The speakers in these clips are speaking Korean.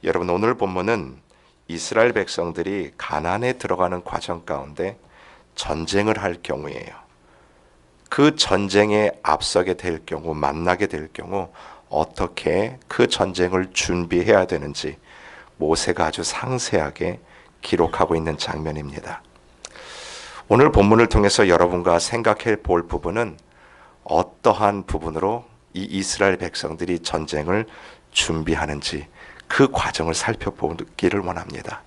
여러분, 오늘 본문은 이스라엘 백성들이 가나안에 들어가는 과정 가운데 전쟁을 할 경우에요. 그 전쟁에 앞서게 될 경우, 만나게 될 경우 어떻게 그 전쟁을 준비해야 되는지 모세가 아주 상세하게 기록하고 있는 장면입니다. 오늘 본문을 통해서 여러분과 생각해 볼 부분은 어떠한 부분으로 이 이스라엘 백성들이 전쟁을 준비하는지 그 과정을 살펴보기를 원합니다.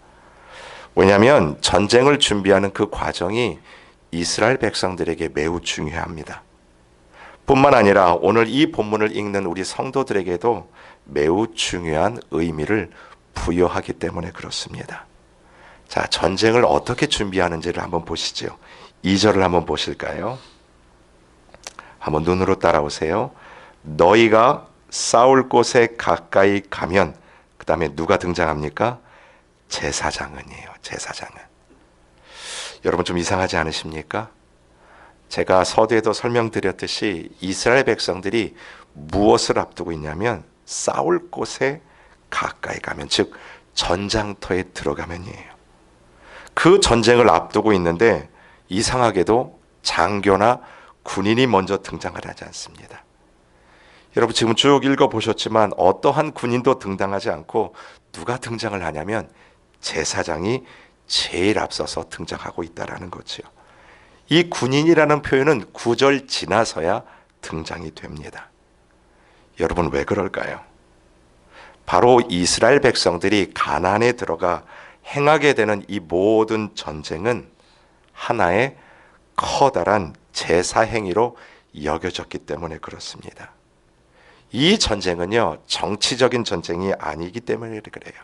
왜냐하면 전쟁을 준비하는 그 과정이 이스라엘 백성들에게 매우 중요합니다. 뿐만 아니라 오늘 이 본문을 읽는 우리 성도들에게도 매우 중요한 의미를 부여하기 때문에 그렇습니다. 자, 전쟁을 어떻게 준비하는지를 한번 보시죠. 2절을 한번 보실까요? 한번 눈으로 따라오세요. 너희가 싸울 곳에 가까이 가면, 그 다음에 누가 등장합니까? 제사장은이에요. 제사장은. 여러분, 좀 이상하지 않으십니까? 제가 서두에도 설명드렸듯이 이스라엘 백성들이 무엇을 앞두고 있냐면 싸울 곳에 가까이 가면, 즉 전장터에 들어가면이에요. 그 전쟁을 앞두고 있는데 이상하게도 장교나 군인이 먼저 등장을 하지 않습니다. 여러분, 지금 쭉 읽어보셨지만 어떠한 군인도 등장하지 않고 누가 등장을 하냐면 제사장이 제일 앞서서 등장하고 있다는 거죠. 이 군인이라는 표현은 9절 지나서야 등장이 됩니다. 여러분, 왜 그럴까요? 바로 이스라엘 백성들이 가나안에 들어가 행하게 되는 이 모든 전쟁은 하나의 커다란 제사 행위로 여겨졌기 때문에 그렇습니다. 이 전쟁은요, 정치적인 전쟁이 아니기 때문에 그래요.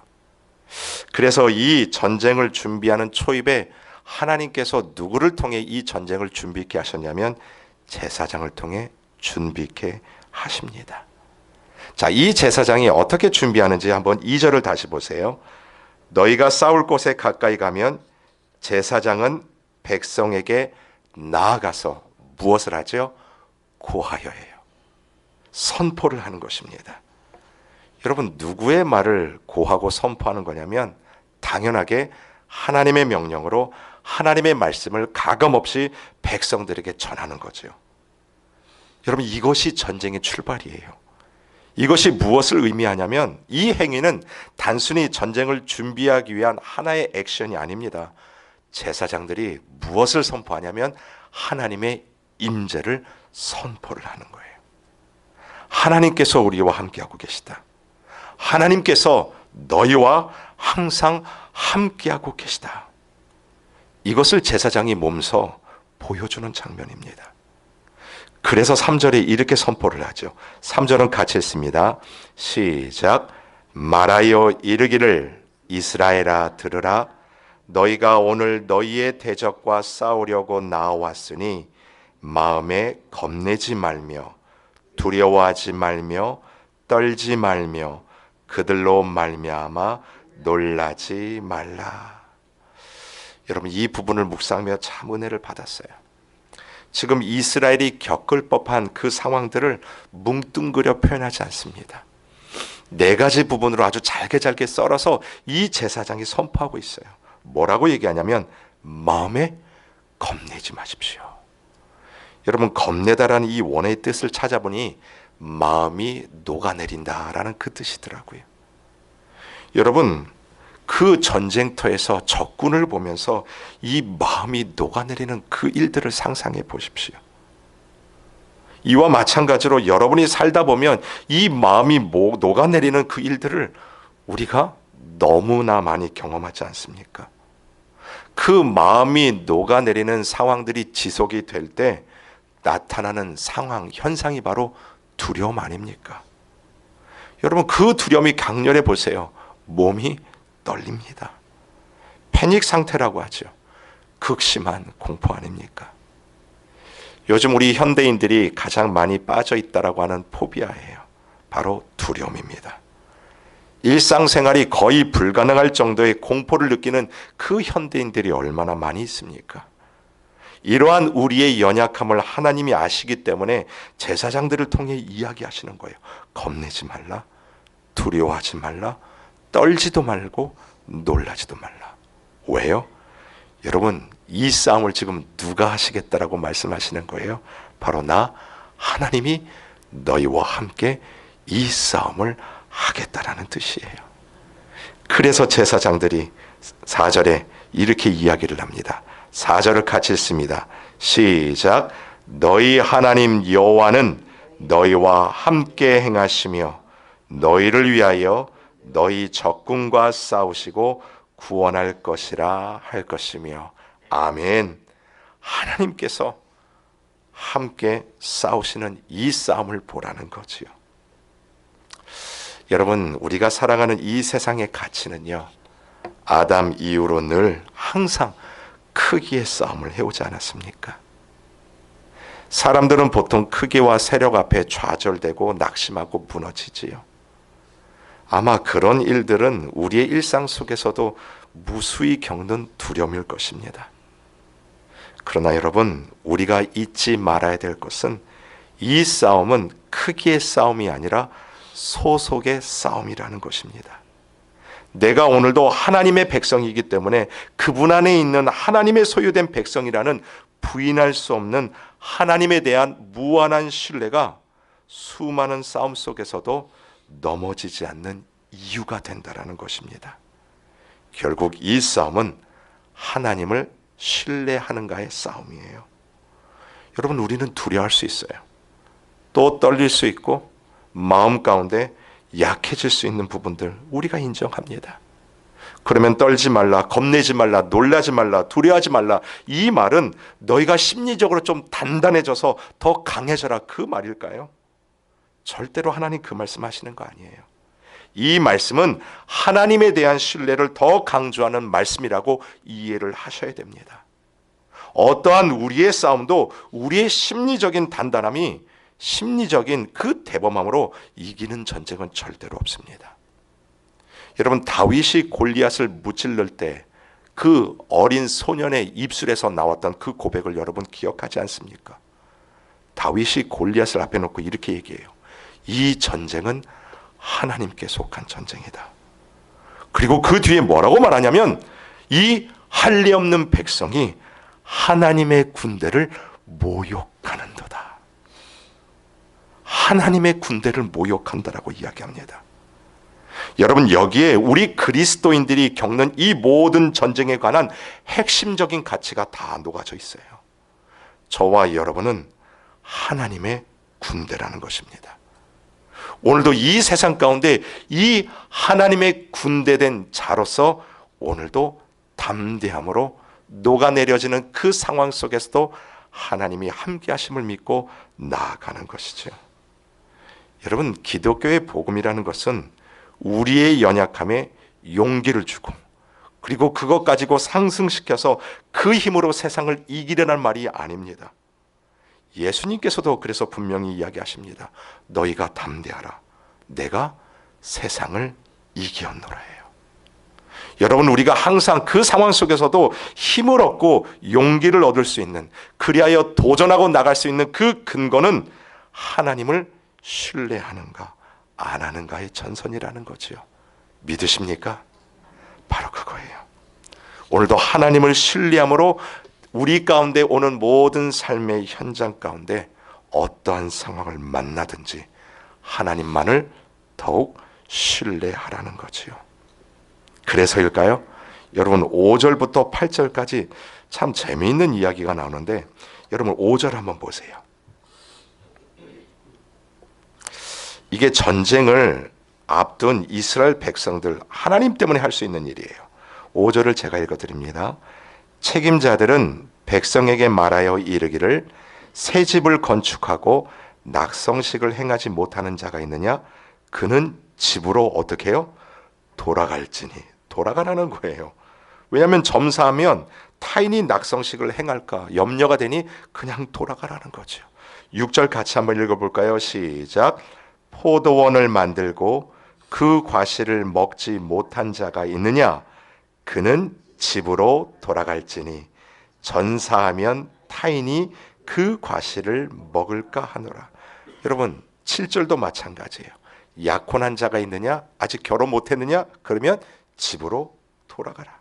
그래서 이 전쟁을 준비하는 초입에 하나님께서 누구를 통해 이 전쟁을 준비케 하셨냐면 제사장을 통해 준비케 하십니다. 자, 이 제사장이 어떻게 준비하는지 한번 2절을 다시 보세요. 너희가 싸울 곳에 가까이 가면 제사장은 백성에게 나아가서 무엇을 하죠? 고하여 해요. 선포를 하는 것입니다. 여러분, 누구의 말을 고하고 선포하는 거냐면 당연하게 하나님의 명령으로 하나님의 말씀을 가감없이 백성들에게 전하는 거죠. 여러분, 이것이 전쟁의 출발이에요. 이것이 무엇을 의미하냐면 이 행위는 단순히 전쟁을 준비하기 위한 하나의 액션이 아닙니다. 제사장들이 무엇을 선포하냐면 하나님의 임재를 선포를 하는 거예요. 하나님께서 우리와 함께하고 계시다. 하나님께서 너희와 항상 함께하고 계시다. 이것을 제사장이 몸소 보여주는 장면입니다. 그래서 3절에 이렇게 선포를 하죠. 3절은 같이 했습니다. 시작. 말하여 이르기를 이스라엘아 들으라. 너희가 오늘 너희의 대적과 싸우려고 나왔으니 마음에 겁내지 말며 두려워하지 말며 떨지 말며 그들로 말미암아 놀라지 말라. 여러분, 이 부분을 묵상하며 참 은혜를 받았어요. 지금 이스라엘이 겪을 법한 그 상황들을 뭉뚱그려 표현하지 않습니다. 4가지 부분으로 아주 잘게 썰어서 이 제사장이 선포하고 있어요. 뭐라고 얘기하냐면 마음에 겁내지 마십시오. 여러분, 겁내다라는 이 원어의 뜻을 찾아보니 마음이 녹아내린다라는 그 뜻이더라고요. 여러분, 그 전쟁터에서 적군을 보면서 이 마음이 녹아내리는 그 일들을 상상해 보십시오. 이와 마찬가지로 여러분이 살다 보면 이 마음이 녹아내리는 그 일들을 우리가 너무나 많이 경험하지 않습니까? 그 마음이 녹아내리는 상황들이 지속이 될 때 나타나는 상황, 현상이 바로 두려움 아닙니까? 여러분, 그 두려움이 강렬해 보세요. 몸이 떨립니다. 패닉 상태라고 하죠. 극심한 공포 아닙니까? 요즘 우리 현대인들이 가장 많이 빠져 있다라고 하는 포비아예요. 바로 두려움입니다. 일상생활이 거의 불가능할 정도의 공포를 느끼는 그 현대인들이 얼마나 많이 있습니까? 이러한 우리의 연약함을 하나님이 아시기 때문에 제사장들을 통해 이야기하시는 거예요. 겁내지 말라, 두려워하지 말라, 떨지도 말고 놀라지도 말라. 왜요? 여러분, 이 싸움을 지금 누가 하시겠다라고 말씀하시는 거예요? 바로 나 하나님이 너희와 함께 이 싸움을 하겠다라는 뜻이에요. 그래서 제사장들이 4절에 이렇게 이야기를 합니다. 4절을 같이 읽습니다. 시작. 너희 하나님 여호와는 너희와 함께 행하시며 너희를 위하여 너희 적군과 싸우시고 구원할 것이라 할 것이며. 아멘. 하나님께서 함께 싸우시는 이 싸움을 보라는 거지요. 여러분, 우리가 살아가는 이 세상의 가치는요, 아담 이후로 늘 항상 크기의 싸움을 해오지 않았습니까? 사람들은 보통 크기와 세력 앞에 좌절되고 낙심하고 무너지지요. 아마 그런 일들은 우리의 일상 속에서도 무수히 겪는 두려움일 것입니다. 그러나 여러분, 우리가 잊지 말아야 될 것은 이 싸움은 크기의 싸움이 아니라 소속의 싸움이라는 것입니다. 내가 오늘도 하나님의 백성이기 때문에 그분 안에 있는 하나님의 소유된 백성이라는 부인할 수 없는 하나님에 대한 무한한 신뢰가 수많은 싸움 속에서도 넘어지지 않는 이유가 된다라는 것입니다. 결국 이 싸움은 하나님을 신뢰하는가의 싸움이에요. 여러분, 우리는 두려워할 수 있어요. 또 떨릴 수 있고 마음 가운데 약해질 수 있는 부분들 우리가 인정합니다. 그러면 떨지 말라, 겁내지 말라, 놀라지 말라, 두려워하지 말라, 이 말은 너희가 심리적으로 좀 단단해져서 더 강해져라, 그 말일까요? 절대로 하나님 그 말씀하시는 거 아니에요. 이 말씀은 하나님에 대한 신뢰를 더 강조하는 말씀이라고 이해를 하셔야 됩니다. 어떠한 우리의 싸움도 우리의 심리적인 단단함이 심리적인 그 대범함으로 이기는 전쟁은 절대로 없습니다. 여러분, 다윗이 골리앗을 무찔러 때 그 어린 소년의 입술에서 나왔던 그 고백을 여러분 기억하지 않습니까? 다윗이 골리앗을 앞에 놓고 이렇게 얘기해요. 이 전쟁은 하나님께 속한 전쟁이다. 그리고 그 뒤에 뭐라고 말하냐면 이 할례 없는 백성이 하나님의 군대를 모욕하는도다. 하나님의 군대를 모욕한다라고 이야기합니다. 여러분, 여기에 우리 그리스도인들이 겪는 이 모든 전쟁에 관한 핵심적인 가치가 다 녹아져 있어요. 저와 여러분은 하나님의 군대라는 것입니다. 오늘도 이 세상 가운데 이 하나님의 군대된 자로서 오늘도 담대함으로 녹아내려지는 그 상황 속에서도 하나님이 함께 하심을 믿고 나아가는 것이죠. 여러분, 기독교의 복음이라는 것은 우리의 연약함에 용기를 주고 그리고 그것 가지고 상승시켜서 그 힘으로 세상을 이기려는 말이 아닙니다. 예수님께서도 그래서 분명히 이야기하십니다. 너희가 담대하라. 내가 세상을 이기었노라 해요. 여러분, 우리가 항상 그 상황 속에서도 힘을 얻고 용기를 얻을 수 있는, 그리하여 도전하고 나갈 수 있는 그 근거는 하나님을 신뢰하는가 안 하는가의 전선이라는 거지요. 믿으십니까? 바로 그거예요. 오늘도 하나님을 신뢰함으로 우리 가운데 오는 모든 삶의 현장 가운데 어떠한 상황을 만나든지 하나님만을 더욱 신뢰하라는 거지요. 그래서일까요? 여러분, 5절부터 8절까지 참 재미있는 이야기가 나오는데 여러분 5절 한번 보세요. 이게 전쟁을 앞둔 이스라엘 백성들, 하나님 때문에 할 수 있는 일이에요. 5절을 제가 읽어드립니다. 책임자들은 백성에게 말하여 이르기를 새 집을 건축하고 낙성식을 행하지 못하는 자가 있느냐? 그는 집으로 어떻게 해요? 돌아갈지니. 돌아가라는 거예요. 왜냐하면 점사하면 타인이 낙성식을 행할까 염려가 되니 그냥 돌아가라는 거죠. 6절 같이 한번 읽어볼까요? 시작. 포도원을 만들고 그 과실을 먹지 못한 자가 있느냐? 그는 집으로 돌아갈지니 전사하면 타인이 그 과실을 먹을까 하노라. 여러분, 7절도 마찬가지예요. 약혼한 자가 있느냐? 아직 결혼 못했느냐? 그러면 집으로 돌아가라.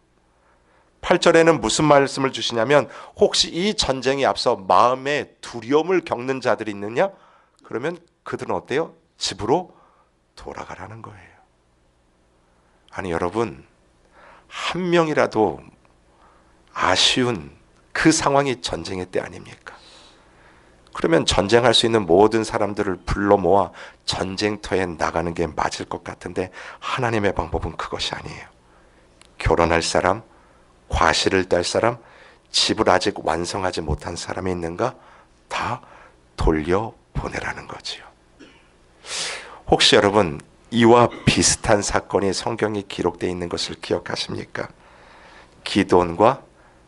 8절에는 무슨 말씀을 주시냐면 혹시 이 전쟁에 앞서 마음에 두려움을 겪는 자들이 있느냐? 그러면 그들은 어때요? 집으로 돌아가라는 거예요. 아니 여러분, 한 명이라도 아쉬운 그 상황이 전쟁의 때 아닙니까? 그러면 전쟁할 수 있는 모든 사람들을 불러 모아 전쟁터에 나가는 게 맞을 것 같은데 하나님의 방법은 그것이 아니에요. 결혼할 사람, 과실을 딸 사람, 집을 아직 완성하지 못한 사람이 있는가? 다 돌려보내라는 거지요. 혹시 여러분 이와 비슷한 사건이 성경에 기록되어 있는 것을 기억하십니까? 기드온과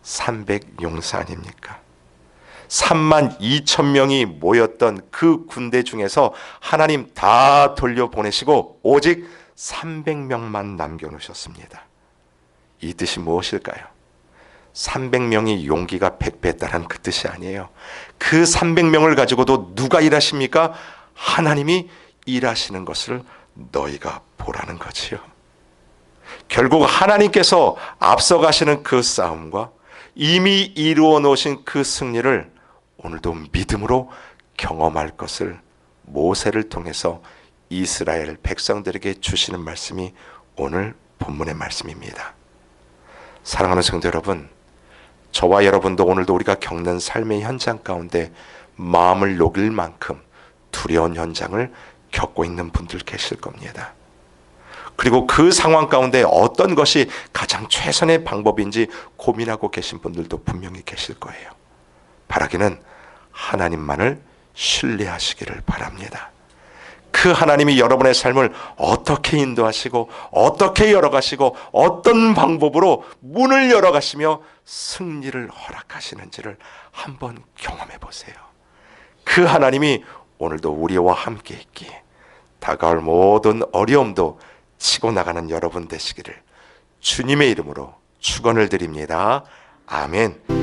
300용사 아닙니까? 32,000명이 모였던 그 군대 중에서 하나님 다 돌려보내시고 오직 300명만 남겨놓으셨습니다. 이 뜻이 무엇일까요? 300명이 용기가 100배다라는 그 뜻이 아니에요. 그 300명을 가지고도 누가 일하십니까? 하나님이 일하시는 것을 너희가 보라는 거지요. 결국 하나님께서 앞서가시는 그 싸움과 이미 이루어 놓으신 그 승리를 오늘도 믿음으로 경험할 것을 모세를 통해서 이스라엘 백성들에게 주시는 말씀이 오늘 본문의 말씀입니다. 사랑하는 성도 여러분, 저와 여러분도 오늘도 우리가 겪는 삶의 현장 가운데 마음을 녹일 만큼 두려운 현장을 겪고 있는 분들 계실 겁니다. 그리고 그 상황 가운데 어떤 것이 가장 최선의 방법인지 고민하고 계신 분들도 분명히 계실 거예요. 바라기는 하나님만을 신뢰하시기를 바랍니다. 그 하나님이 여러분의 삶을 어떻게 인도하시고 어떻게 열어가시고 어떤 방법으로 문을 열어가시며 승리를 허락하시는지를 한번 경험해 보세요. 그 하나님이 오늘도 우리와 함께 있기에 다가올 모든 어려움도 치고 나가는 여러분 되시기를 주님의 이름으로 축원을 드립니다. 아멘.